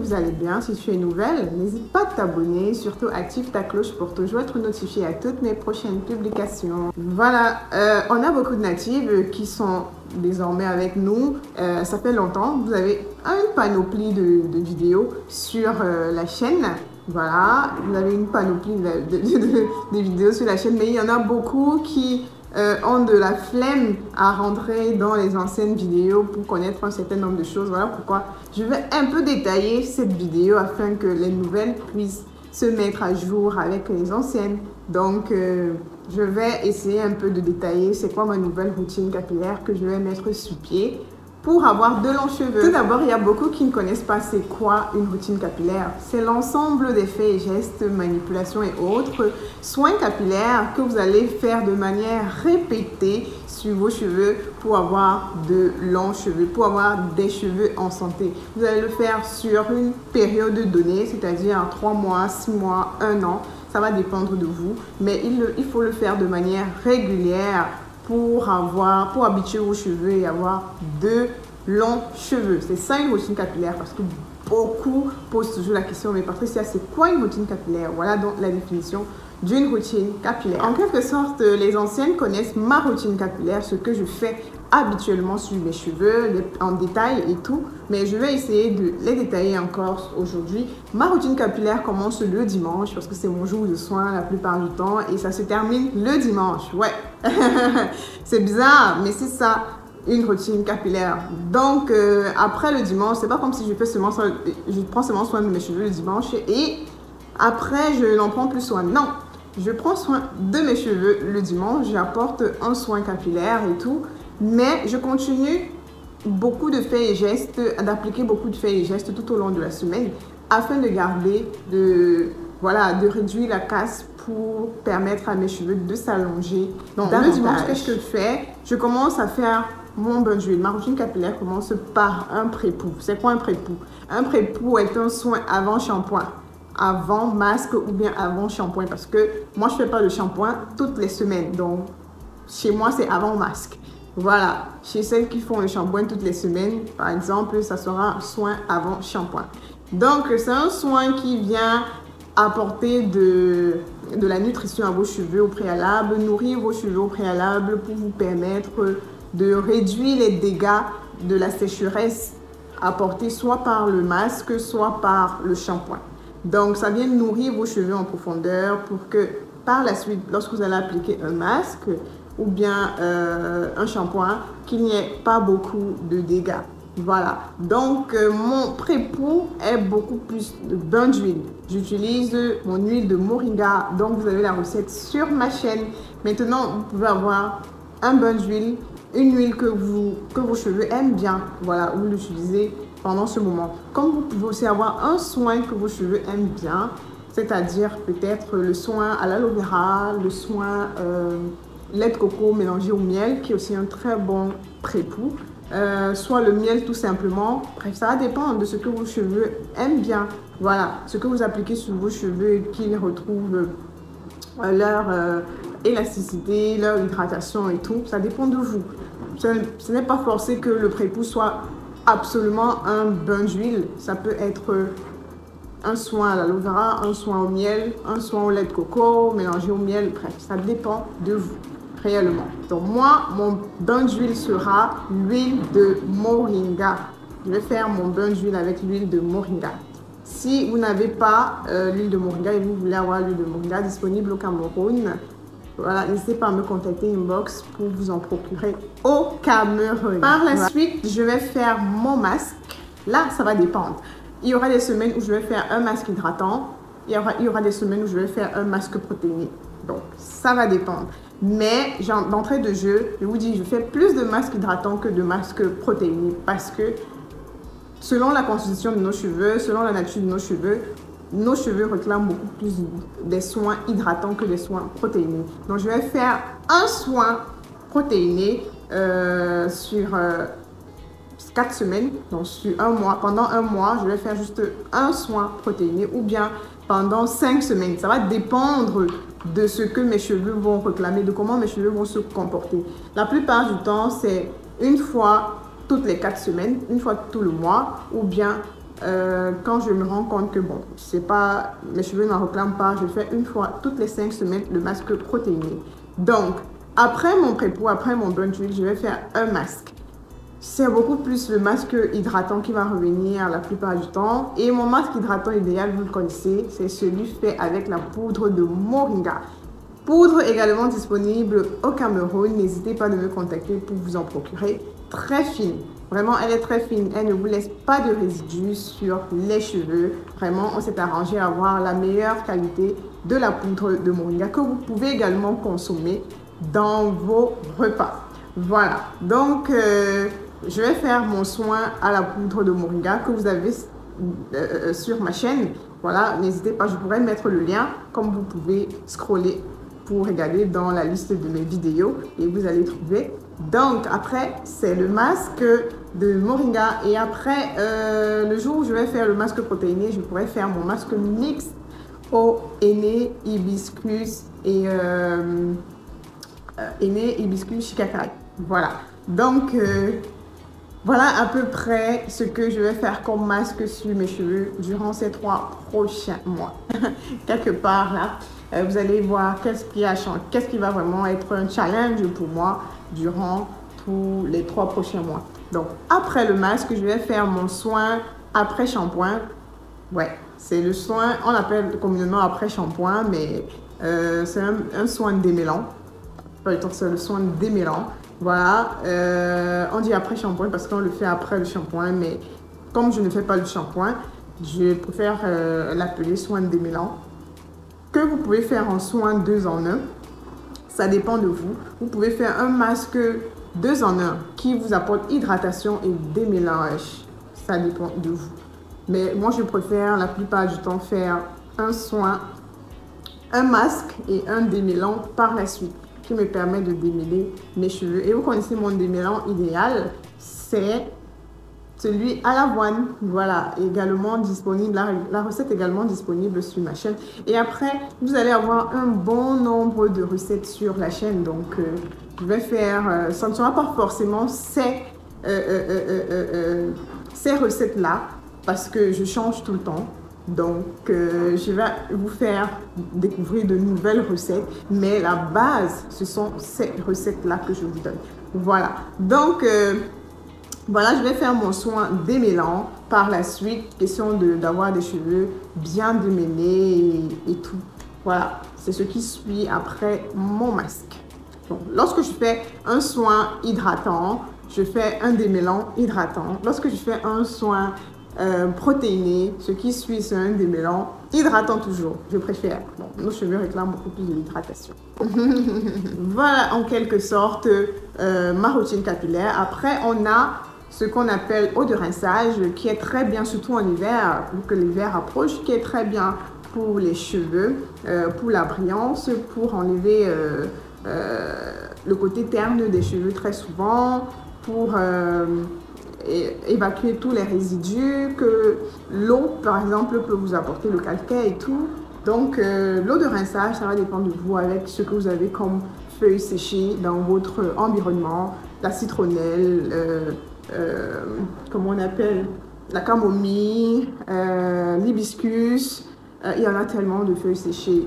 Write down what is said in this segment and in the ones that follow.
vous allez bien. Si tu es nouvelle, n'hésite pas à t'abonner. Surtout, active ta cloche pour toujours être notifié à toutes mes prochaines publications. Voilà, on a beaucoup de natives qui sont désormais avec nous. Ça fait longtemps. Vous avez une panoplie de vidéos sur la chaîne. Voilà, vous avez une panoplie de vidéos sur la chaîne, mais il y en a beaucoup qui ont de la flemme à rentrer dans les anciennes vidéos pour connaître un certain nombre de choses. Voilà pourquoi je vais un peu détailler cette vidéo afin que les nouvelles puissent se mettre à jour avec les anciennes. Donc, je vais essayer un peu de détailler c'est quoi ma nouvelle routine capillaire que je vais mettre sur pied pour avoir de longs cheveux. Tout d'abord, il y a beaucoup qui ne connaissent pas c'est quoi une routine capillaire. C'est l'ensemble des faits et gestes, manipulations et autres soins capillaires que vous allez faire de manière répétée sur vos cheveux pour avoir de longs cheveux, pour avoir des cheveux en santé. Vous allez le faire sur une période donnée, c'est-à-dire 3 mois, 6 mois, 1 an. Ça va dépendre de vous, mais il faut le faire de manière régulière pour habituer vos cheveux et avoir de longs cheveux. C'est ça une routine capillaire, parce que beaucoup posent toujours la question, mais Patricia, c'est quoi une routine capillaire? Voilà donc la définition d'une routine capillaire. En quelque sorte, les anciennes connaissent ma routine capillaire, ce que je fais habituellement sur mes cheveux, en détail et tout, mais je vais essayer de les détailler encore aujourd'hui. Ma routine capillaire commence le dimanche, parce que c'est mon jour de soin la plupart du temps, et ça se termine le dimanche. Ouais, c'est bizarre, mais c'est ça, une routine capillaire. Donc, après le dimanche, c'est pas comme si je prends seulement soin de mes cheveux le dimanche, et après, je n'en prends plus soin. Non, je prends soin de mes cheveux le dimanche, j'apporte un soin capillaire et tout, mais je continue beaucoup de faits et gestes, d'appliquer beaucoup de faits et gestes tout au long de la semaine afin de garder, de réduire la casse pour permettre à mes cheveux de s'allonger. Donc, le dimanche, qu'est-ce que je fais? Je commence à faire mon bain d'huile. Ma routine capillaire commence par un pré-pou. C'est quoi un pré-pou? Un pré-pou est un soin avant shampoing, avant masque ou bien avant shampoing, parce que moi je fais pas de shampoing toutes les semaines, donc chez moi c'est avant masque. Voilà, chez celles qui font le shampoing toutes les semaines, par exemple, ça sera un soin avant shampoing. Donc c'est un soin qui vient apporter de la nutrition à vos cheveux au préalable, nourrir vos cheveux au préalable pour vous permettre de réduire les dégâts de la sécheresse apportée soit par le masque, soit par le shampoing. Donc, ça vient nourrir vos cheveux en profondeur pour que par la suite, lorsque vous allez appliquer un masque ou bien un shampoing, qu'il n'y ait pas beaucoup de dégâts. Voilà. Donc, mon pré-pou est beaucoup plus de bain d'huile. J'utilise mon huile de moringa. Donc, vous avez la recette sur ma chaîne. Maintenant, vous pouvez avoir un bain d'huile, une huile que vos cheveux aiment bien. Voilà, vous l'utilisez pendant ce moment. Comme vous pouvez aussi avoir un soin que vos cheveux aiment bien, c'est-à-dire peut-être le soin à l'aloe vera, le soin lait de coco mélangé au miel, qui est aussi un très bon pré-pou, soit le miel tout simplement. Bref, ça va dépendre de ce que vos cheveux aiment bien. Voilà, ce que vous appliquez sur vos cheveux et qu'ils retrouvent leur élasticité, leur hydratation et tout, ça dépend de vous. Ce n'est pas forcé que le pré-pou soit absolument un bain d'huile. Ça peut être un soin à l'aloe vera, un soin au miel, un soin au lait de coco mélangé au miel. Bref, ça dépend de vous réellement. Donc moi, mon bain d'huile sera l'huile de moringa. Je vais faire mon bain d'huile avec l'huile de moringa. Si vous n'avez pas l'huile de moringa et vous voulez avoir l'huile de moringa disponible au Cameroun, voilà, n'hésitez pas à me contacter inbox pour vous en procurer au Cameroun. Par la suite, je vais faire mon masque. Là, ça va dépendre. Il y aura des semaines où je vais faire un masque hydratant. Il y aura des semaines où je vais faire un masque protéiné. Donc, ça va dépendre. Mais d'entrée de jeu, je vous dis, je fais plus de masques hydratants que de masques protéinés parce que selon la constitution de nos cheveux, selon la nature de nos cheveux réclament beaucoup plus des soins hydratants que des soins protéinés. Donc, je vais faire un soin protéiné sur 4 semaines, donc sur un mois. Pendant un mois, je vais faire juste un soin protéiné ou bien pendant 5 semaines. Ça va dépendre de ce que mes cheveux vont réclamer, de comment mes cheveux vont se comporter. La plupart du temps, c'est une fois toutes les 4 semaines, une fois tout le mois ou bien quand je me rends compte que bon, c'est pas, mes cheveux ne réclament pas, je fais une fois toutes les 5 semaines le masque protéiné. Donc, après mon pré-peau, après mon brunch week, je vais faire un masque. C'est beaucoup plus le masque hydratant qui va revenir la plupart du temps. Et mon masque hydratant idéal, vous le connaissez, c'est celui fait avec la poudre de moringa. Poudre également disponible au Cameroun. N'hésitez pas à me contacter pour vous en procurer. Très fine. Vraiment, elle est très fine. Elle ne vous laisse pas de résidus sur les cheveux. Vraiment, on s'est arrangé à avoir la meilleure qualité de la poudre de moringa que vous pouvez également consommer dans vos repas. Voilà. Donc, je vais faire mon soin à la poudre de moringa que vous avez sur ma chaîne. Voilà, n'hésitez pas, je pourrais mettre le lien comme vous pouvez scroller pour regarder dans la liste de mes vidéos et vous allez trouver. Donc après, c'est le masque de moringa et après, le jour où je vais faire le masque protéiné, je pourrais faire mon masque mixte au henné, hibiscus et henné, hibiscus, shikakai. Voilà. Donc, voilà à peu près ce que je vais faire comme masque sur mes cheveux durant ces 3 prochains mois. Quelque part là, vous allez voir qu'est-ce qui va vraiment être un challenge pour moi durant tous les 3 prochains mois. Donc, après le masque, je vais faire mon soin après shampoing. Ouais, c'est le soin, on appelle communément après shampoing, mais c'est un soin démêlant. C'est le soin démêlant. Voilà, on dit après shampoing parce qu'on le fait après le shampoing, mais comme je ne fais pas le shampoing, je préfère l'appeler soin démêlant, que vous pouvez faire en soin 2 en 1. Ça dépend de vous. Vous pouvez faire un masque 2 en 1 qui vous apporte hydratation et démêlage. Ça dépend de vous. Mais moi, je préfère la plupart du temps faire un soin, un masque et un démêlant par la suite, qui me permet de démêler mes cheveux. Et vous connaissez mon démêlant idéal, c'est celui à l'avoine. Voilà, également disponible, la recette également disponible sur ma chaîne. Et après, vous allez avoir un bon nombre de recettes sur la chaîne. Donc, je vais faire, ça ne sera pas forcément ces recettes-là, parce que je change tout le temps. Donc, je vais vous faire découvrir de nouvelles recettes, mais la base, ce sont ces recettes-là que je vous donne. Voilà. Donc, voilà, je vais faire mon soin démêlant. Par la suite, question d'avoir des cheveux bien démêlés et tout. Voilà, c'est ce qui suit après mon masque. Donc, lorsque je fais un soin hydratant, je fais un démêlant hydratant. Lorsque je fais un soin protéiné, ce qui suit, c'est un démêlant hydratant toujours, je préfère. Bon, nos cheveux réclament beaucoup plus de l'hydratation. Voilà en quelque sorte ma routine capillaire. Après, on a ce qu'on appelle eau de rinçage qui est très bien, surtout en hiver, vu que l'hiver approche, qui est très bien pour les cheveux, pour la brillance, pour enlever le côté terne des cheveux très souvent, pour évacuer tous les résidus que l'eau, par exemple, peut vous apporter, le calcaire et tout. Donc, l'eau de rinçage, ça va dépendre de vous avec ce que vous avez comme feuilles séchées dans votre environnement. La citronnelle, comment on appelle, la camomille, l'hibiscus. Il y en a tellement de feuilles séchées.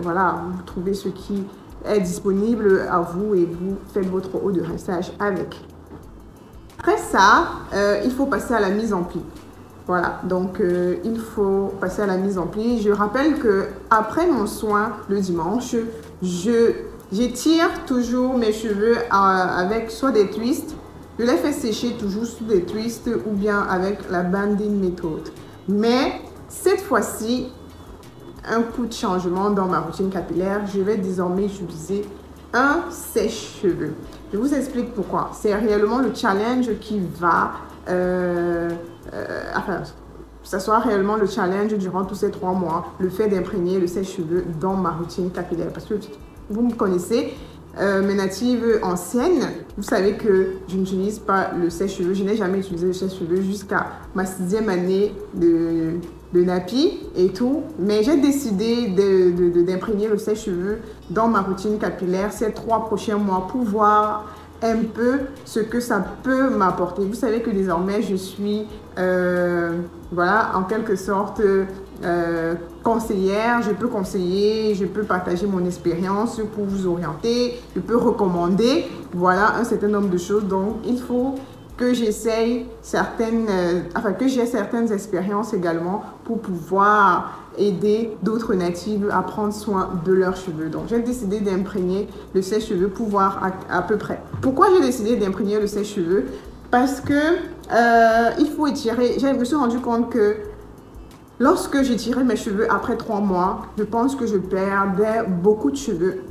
Voilà, vous trouvez ce qui est disponible à vous et vous faites votre eau de rinçage avec. Après ça, il faut passer à la mise en pli. Voilà, donc il faut passer à la mise en pli. Je rappelle que après mon soin le dimanche, j'étire toujours mes cheveux avec soit des twists. Je les fais sécher toujours sous des twists ou bien avec la banding méthode. Mais cette fois-ci, un coup de changement dans ma routine capillaire, je vais désormais utiliser un sèche-cheveux. Je vous explique pourquoi. C'est réellement le challenge qui va... enfin, ça soit réellement le challenge durant tous ces 3 mois, le fait d'imprégner le sèche-cheveux dans ma routine capillaire. Parce que vous me connaissez, mes natives anciennes, vous savez que je n'utilise pas le sèche-cheveux. Je n'ai jamais utilisé le sèche-cheveux jusqu'à ma 6e année de nappy et tout. Mais j'ai décidé d'imprégner le sèche-cheveux dans ma routine capillaire ces 3 prochains mois pour voir un peu ce que ça peut m'apporter. Vous savez que désormais, je suis, voilà, en quelque sorte, conseillère. Je peux conseiller, je peux partager mon expérience pour vous orienter, je peux recommander, voilà, un certain nombre de choses. Donc, il faut que j'essaye certaines, que j'ai certaines expériences également pour pouvoir aider d'autres natives à prendre soin de leurs cheveux. Donc, j'ai décidé d'imprégner le sèche-cheveux pour voir à peu près. Pourquoi j'ai décidé d'imprégner le sèche-cheveux? Parce que il faut étirer. Je me suis rendu compte que lorsque j'étirais mes cheveux après 3 mois, je pense que je perdais beaucoup de cheveux.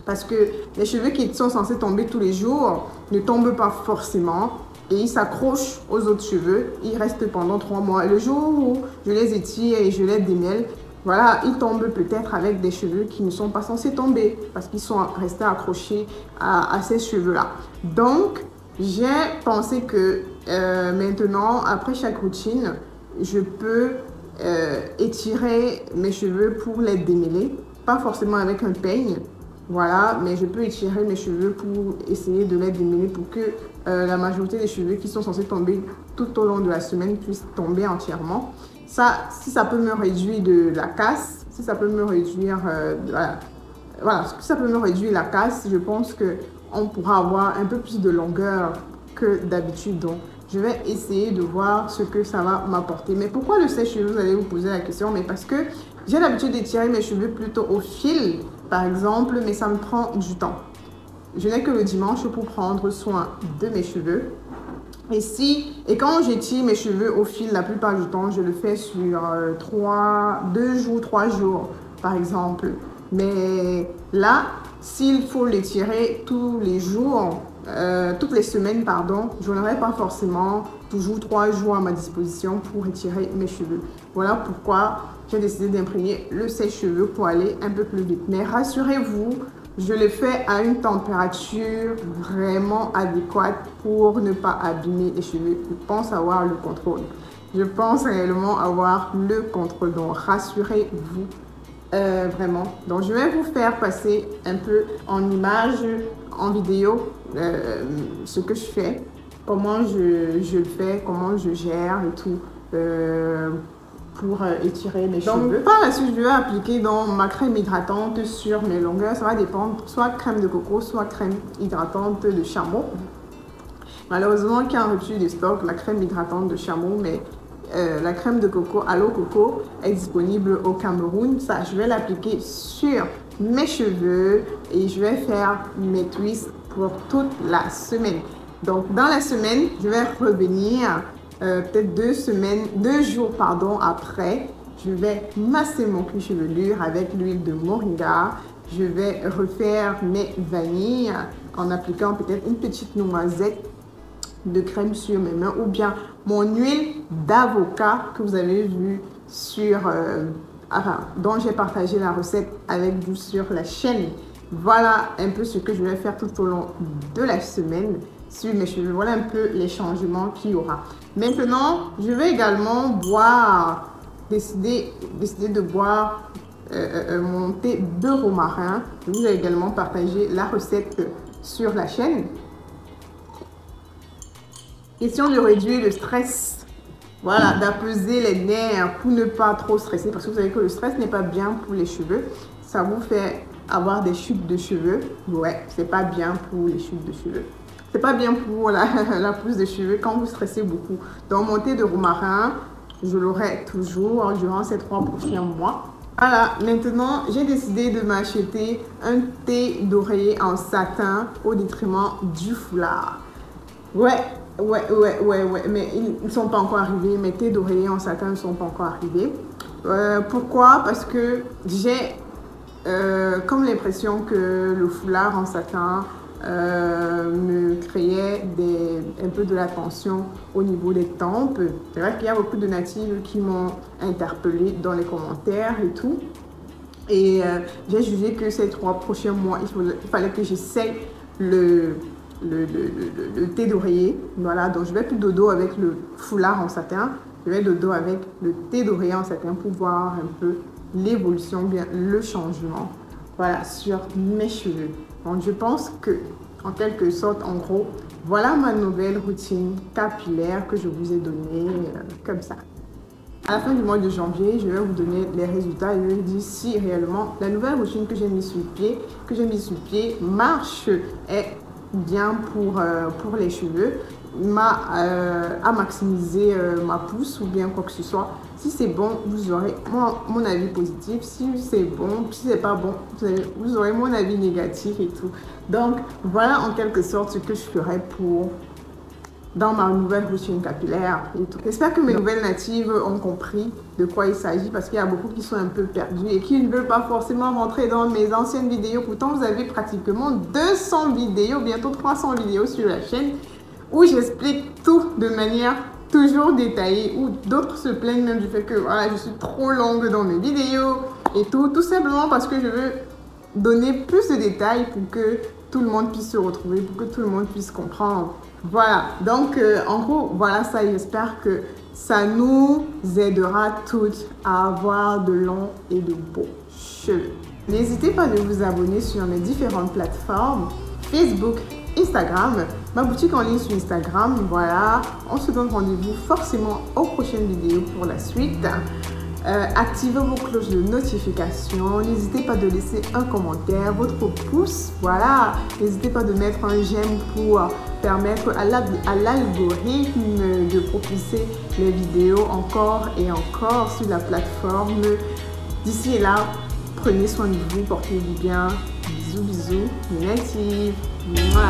Parce que les cheveux qui sont censés tomber tous les jours ne tombent pas forcément et ils s'accrochent aux autres cheveux. Ils restent pendant 3 mois. Et le jour où je les étire et je les démêle, voilà, ils tombent peut-être avec des cheveux qui ne sont pas censés tomber parce qu'ils sont restés accrochés à ces cheveux-là. Donc, j'ai pensé que maintenant, après chaque routine, je peux étirer mes cheveux pour les démêler. Pas forcément avec un peigne. Voilà, mais je peux étirer mes cheveux pour essayer de les démêler pour que la majorité des cheveux qui sont censés tomber tout au long de la semaine puissent tomber entièrement. Ça, si ça peut me réduire de la casse, si ça peut me réduire, si ça peut me réduire la casse, je pense qu'on pourra avoir un peu plus de longueur que d'habitude. Donc, je vais essayer de voir ce que ça va m'apporter. Mais pourquoi le sèche-cheveux? Vous allez vous poser la question. Mais parce que j'ai l'habitude d'étirer mes cheveux plutôt au fil, par exemple, mais ça me prend du temps. Je n'ai que le dimanche pour prendre soin de mes cheveux. Et quand j'étire mes cheveux au fil, la plupart du temps, je le fais sur 2 jours, 3 jours, par exemple. Mais là, s'il faut les tirer tous les jours, toutes les semaines, pardon, je n'aurai pas forcément toujours 3 jours à ma disposition pour étirer mes cheveux. Voilà pourquoi j'ai décidé d'imprégner le sèche-cheveux pour aller un peu plus vite. Mais rassurez-vous, je le fais à une température vraiment adéquate pour ne pas abîmer les cheveux. Je pense avoir le contrôle. Je pense réellement avoir le contrôle. Donc, rassurez-vous vraiment. Donc, je vais vous faire passer un peu en image, en vidéo, ce que je fais, comment je le fais, comment je gère et tout. Pour étirer mes cheveux. Par la suite, je vais appliquer donc ma crème hydratante sur mes longueurs. Ça va dépendre, soit crème de coco, soit crème hydratante de chameau. Malheureusement, il y a un rupture de stock, la crème hydratante de chameau, mais la crème de coco, Allo Coco, est disponible au Cameroun. Ça, je vais l'appliquer sur mes cheveux et je vais faire mes twists pour toute la semaine. Donc, dans la semaine, je vais revenir peut-être 2 jours après, je vais masser mon cuir chevelure avec l'huile de moringa. Je vais refaire mes vanilles en appliquant peut-être une petite noisette de crème sur mes mains ou bien mon huile d'avocat que vous avez vu dont j'ai partagé la recette avec vous sur la chaîne. Voilà un peu ce que je vais faire tout au long de la semaine sur mes cheveux. Voilà un peu les changements qu'il y aura. Maintenant, je vais également décider de boire mon thé de romarin. Je vous ai également partagé la recette sur la chaîne. Question de réduire le stress. Voilà, d'apaiser les nerfs pour ne pas trop stresser. Parce que vous savez que le stress n'est pas bien pour les cheveux. Ça vous fait avoir des chutes de cheveux. Ouais, c'est pas bien pour les chutes de cheveux. C'est pas bien pour la pousse de cheveux quand vous stressez beaucoup. Donc, mon thé de romarin, je l'aurai toujours durant ces 3 prochains mois. Voilà, maintenant, j'ai décidé de m'acheter un thé d'oreiller en satin au détriment du foulard. Ouais, mais ils ne sont pas encore arrivés. Mes thés d'oreiller en satin ne sont pas encore arrivés. Pourquoi? Parce que j'ai comme l'impression que le foulard en satin me créait un peu de la tension au niveau des tempes. C'est vrai qu'il y a beaucoup de natives qui m'ont interpellée dans les commentaires et tout. Et j'ai jugé que ces 3 prochains mois, il fallait que j'essaye le thé d'oreiller. Voilà, donc je vais plus dodo avec le foulard en satin. Je vais dodo avec le thé d'oreiller en satin pour voir un peu l'évolution, bien le changement. Voilà, sur mes cheveux. Donc, je pense que en quelque sorte, en gros, voilà ma nouvelle routine capillaire que je vous ai donnée comme ça. À la fin du mois de janvier, je vais vous donner les résultats et je vais dire si réellement la nouvelle routine que j'ai mise sur pied, marche, est bien pour les cheveux, a maximisé ma pousse ou bien quoi que ce soit. Si c'est bon, vous aurez mon avis positif. Si c'est bon, si c'est pas bon, vous aurez mon avis négatif et tout. Donc voilà en quelque sorte ce que je ferai dans ma nouvelle routine capillaire et tout. J'espère que mes nouvelles natives ont compris de quoi il s'agit parce qu'il y a beaucoup qui sont un peu perdus et qui ne veulent pas forcément rentrer dans mes anciennes vidéos. Pourtant, vous avez pratiquement 200 vidéos, bientôt 300 vidéos sur la chaîne où j'explique tout de manière toujours détaillée, où d'autres se plaignent même du fait que voilà, je suis trop longue dans mes vidéos et tout simplement parce que je veux donner plus de détails pour que tout le monde puisse se retrouver, pour que tout le monde puisse comprendre. Voilà, donc en gros, voilà ça, j'espère que ça nous aidera toutes à avoir de longs et de beaux cheveux. N'hésitez pas de vous abonner sur mes différentes plateformes, Facebook, Instagram, ma boutique en ligne sur Instagram. Voilà, on se donne rendez-vous forcément aux prochaines vidéos pour la suite. Activez vos cloches de notification. N'hésitez pas de laisser un commentaire, votre pouce. Voilà, n'hésitez pas de mettre un j'aime pour permettre à l'algorithme de propulser les vidéos encore et encore sur la plateforme. D'ici là, prenez soin de vous, portez-vous bien. Bisous, bisous, native. Voilà.